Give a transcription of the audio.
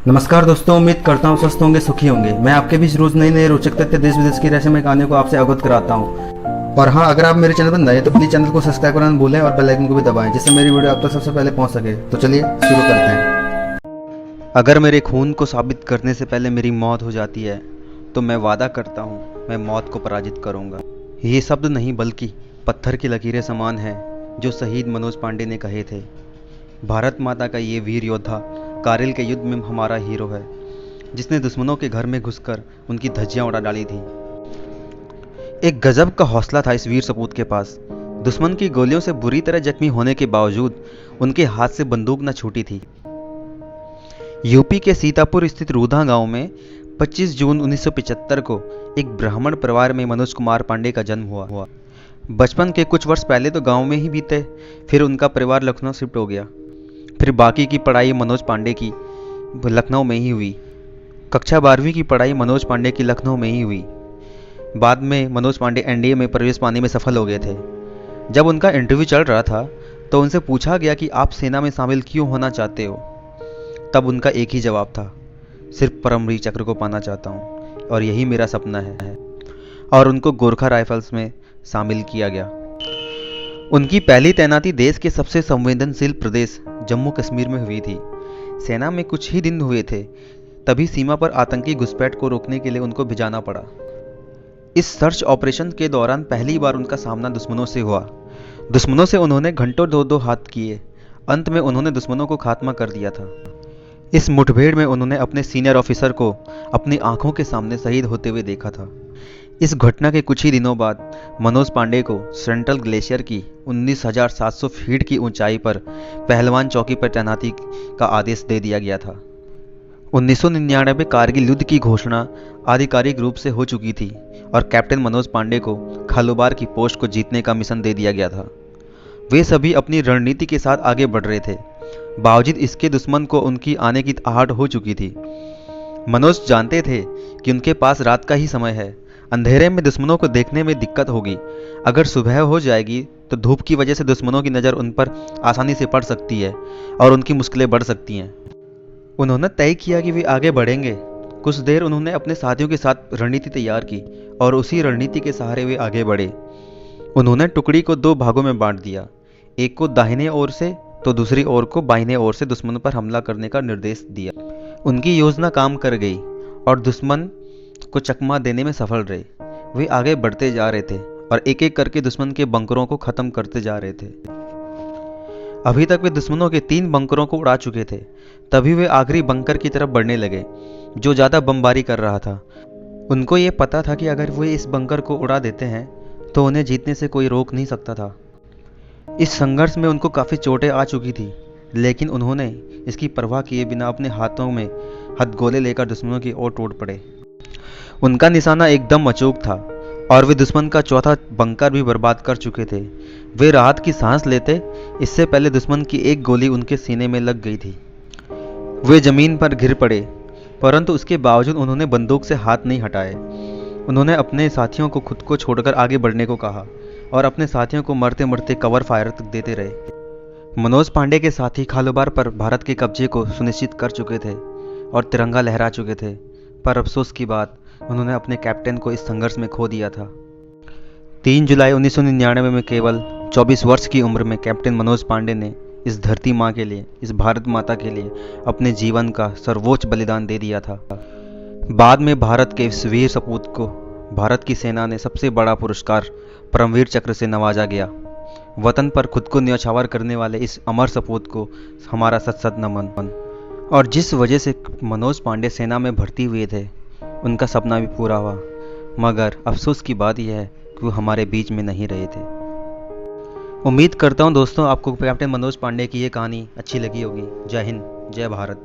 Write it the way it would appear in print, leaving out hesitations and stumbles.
नमस्कार दोस्तों, उम्मीद करता हूँ स्वस्थ होंगे, सुखी होंगे। मैं आपके बीच रोज नई नई रोचक तथ्य देश विदेश की रहस्यमय कहानियों को आपसे अवगत कराता हूँ। और हाँ, अगर आप मेरे चैनल पर नए हैं तो प्लीज चैनल को सब्सक्राइब करना न भूलें और बेल आइकन को भी दबाएं, जिससे मेरी वीडियो आप तक सबसे पहले पहुँच सके। तो चलिए शुरू करते हैं। अगर मेरे खून को साबित करने से पहले मेरी मौत हो जाती है तो मैं वादा करता हूँ मैं मौत को पराजित करूँगा। ये शब्द नहीं बल्कि पत्थर की लकीरें समान हैं जो शहीद मनोज पांडे ने कहे थे। भारत माता का ये वीर योद्धा कारगिल के युद्ध में हमारा हीरो है, जिसने दुश्मनों के घर में घुसकर उनकी धज्जियां उड़ा डाली थी। एक गजब का हौसला था इस वीर सपूत के पास। दुश्मन की गोलियों से बुरी तरह जख्मी होने के बावजूद उनके हाथ से बंदूक न छूटी थी। यूपी के सीतापुर स्थित रूधा गांव में 25 जून 1975 को एक ब्राह्मण परिवार में मनोज कुमार पांडे का जन्म हुआ। बचपन के कुछ वर्ष पहले तो गांव में ही बीते, फिर उनका परिवार लखनऊ शिफ्ट हो गया। फिर बाकी की पढ़ाई मनोज पांडे की लखनऊ में ही हुई। कक्षा 12वीं की पढ़ाई मनोज पांडे की लखनऊ में ही हुई। बाद में मनोज पांडे एनडीए में प्रवेश पाने में सफल हो गए थे। जब उनका इंटरव्यू चल रहा था तो उनसे पूछा गया कि आप सेना में शामिल क्यों होना चाहते हो। तब उनका एक ही जवाब था, सिर्फ परमवीर चक्र को पाना चाहता हूँ और यही मेरा सपना है। और उनको गोरखा राइफल्स में शामिल किया गया। उनकी पहली तैनाती देश के सबसे संवेदनशील प्रदेश जम्मू कश्मीर में हुई थी। सेना में कुछ ही दिन हुए थे, तभी सीमा पर आतंकी घुसपैठ को रोकने के लिए उनको भिजाना पड़ा। इस सर्च ऑपरेशन के दौरान पहली बार उनका सामना दुश्मनों से हुआ। दुश्मनों से उन्होंने घंटों दो हाथ किए। अंत में उन्होंने दुश्मनों को खात्मा कर दिया था। इस मुठभेड़ में उन्होंने अपने सीनियर ऑफिसर को अपनी आंखों के सामने शहीद होते हुए देखा था। इस घटना के कुछ ही दिनों बाद मनोज पांडे को सेंट्रल ग्लेशियर की 19,700 फीट की ऊंचाई पर पहलवान चौकी पर तैनाती का आदेश दे दिया गया था। 1999 में कारगिल युद्ध की घोषणा आधिकारिक रूप से हो चुकी थी और कैप्टन मनोज पांडे को खालूबार की पोस्ट को जीतने का मिशन दे दिया गया था। वे सभी अपनी रणनीति के साथ आगे बढ़ रहे थे। बावजूद इसके दुश्मन को उनकी आने की आहट हो चुकी थी। मनोज जानते थे कि उनके पास रात का ही समय है। अंधेरे में दुश्मनों को देखने में दिक्कत होगी। अगर सुबह हो जाएगी तो धूप की वजह से दुश्मनों की नज़र उन पर आसानी से पड़ सकती है और उनकी मुश्किलें बढ़ सकती हैं। उन्होंने तय किया कि वे आगे बढ़ेंगे। कुछ देर उन्होंने अपने साथियों के साथ रणनीति तैयार की और उसी रणनीति के सहारे वे आगे बढ़े। उन्होंने टुकड़ी को 2 भागों में बांट दिया, एक को दाहिने ओर से तो दूसरी ओर को बाईं ओर से दुश्मन पर हमला करने का निर्देश दिया। उनकी योजना काम कर गई और दुश्मन को चकमा देने में सफल रहे। वे आगे बढ़ते जा रहे थे और एक एक करके दुश्मन के बंकरों को खत्म करते जा रहे थे। अभी तक वे दुश्मनों के 3 बंकरों को उड़ा चुके थे। तभी वे आखिरी बंकर की तरफ बढ़ने लगे, जो ज़्यादा बमबारी कर रहा था। उनको ये पता था कि अगर वे इस बंकर को उड़ा देते हैं तो उन्हें जीतने से कोई रोक नहीं सकता था। इस संघर्ष में उनको काफ़ी चोटें आ चुकी थी, लेकिन उन्होंने इसकी परवाह किए बिना अपने हाथों में हथगोले लेकर दुश्मनों की ओर टूट पड़े। उनका निशाना एकदम अचूक था और वे दुश्मन का चौथा बंकर भी बर्बाद कर चुके थे। वे राहत की सांस लेते, इससे पहले दुश्मन की एक गोली उनके सीने में लग गई थी। वे जमीन पर गिर पड़े, परंतु उसके बावजूद उन्होंने बंदूक से हाथ नहीं हटाए। उन्होंने अपने साथियों को खुद को छोड़कर आगे बढ़ने को कहा और अपने साथियों को मरते मरते कवर फायर तक देते रहे। मनोज पांडे के साथी खालूबार पर भारत के कब्जे को सुनिश्चित कर चुके थे और तिरंगा लहरा चुके थे, पर अफसोस की बात उन्होंने अपने कैप्टन को इस संघर्ष में खो दिया था। 3 जुलाई 1999 में केवल 24 वर्ष की उम्र में कैप्टन मनोज पांडे ने इस धरती माँ के लिए, इस भारत माता के लिए अपने जीवन का सर्वोच्च बलिदान दे दिया था। बाद में भारत के इस वीर सपूत को भारत की सेना ने सबसे बड़ा पुरस्कार परमवीर चक्र से नवाजा गया। वतन पर खुद को न्यौछावर करने वाले इस अमर सपूत को हमारा सत सत नमन। और जिस वजह से मनोज पांडे सेना में भर्ती हुए थे, उनका सपना भी पूरा हुआ, मगर अफसोस की बात यह है कि वो हमारे बीच में नहीं रहे थे। उम्मीद करता हूँ दोस्तों आपको कैप्टन मनोज पांडे की ये कहानी अच्छी लगी होगी। जय हिंद, जय भारत।